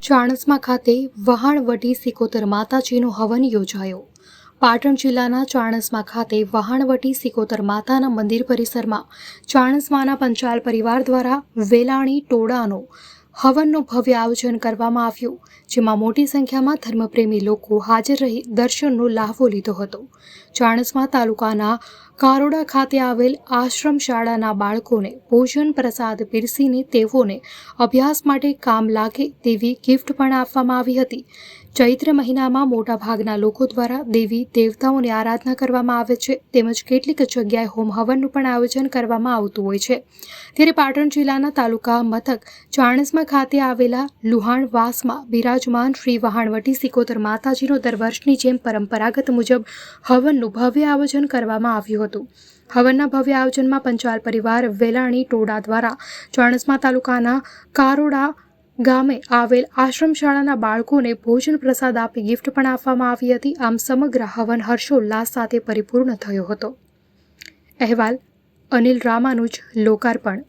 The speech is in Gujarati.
ચાણસ્મા ખાતે વહાણવટી સિકોતર માતાજીનો હવન યોજાયો। પાટણ જિલ્લાના ચાણસ્મા ખાતે વહાણવટી સિકોતર માતાના મંદિર પરિસરમાં ચાણસ્માના પંચાલ પરિવાર દ્વારા વેલાણી ટોળાનો હવનનું ભવ્ય આયોજન કરવામાં આવ્યું, જેમાં મોટી સંખ્યામાં ધર્મપ્રેમી લોકો હાજર રહી દર્શનનો લાહવો લીધો હતો। ચાણસ્મા તાલુકાના કારોડા ખાતે આવેલ આશ્રમ શાળાના બાળકોને ભોજન પ્રસાદ પીરસીને તેઓને અભ્યાસ માટે કામ લાગે તેવી ગિફ્ટ પણ આપવામાં આવી હતી। ચૈત્ર મહિનામાં મોટાભાગના લોકો દ્વારા દેવી દેવતાઓની આરાધના કરવામાં આવે છે, તેમજ કેટલીક જગ્યાએ હોમ હવનનું પણ આયોજન કરવામાં આવતું હોય છે। ત્યારે પાટણ જિલ્લાના તાલુકા મથક ચાણસ્મા ખાતે આવેલા લુહાણવાસમાં બિરાજમાન શ્રી વહાણવટી સિકોતર માતાજીનો દર વર્ષની જેમ પરંપરાગત મુજબ હવનનું ભવ્ય આયોજન કરવામાં આવ્યું હતું। હવનના ભવ્ય આયોજનમાં પંચાલ પરિવાર વેલાણી ટોળા દ્વારા ચાણસ્મા તાલુકાના કારોડા ગામે આવેલ આશ્રમ શાળાના બાળકોને ભોજન પ્રસાદ આપી ગિફ્ટ પણ આપવામાં આવી હતી। આમ સમગ્ર હવન હર્ષોલ્લાસ સાથે પરિપૂર્ણ થયો હતો। અહેવાલ અનિલ રામાનુજ, લોકાર્પણ।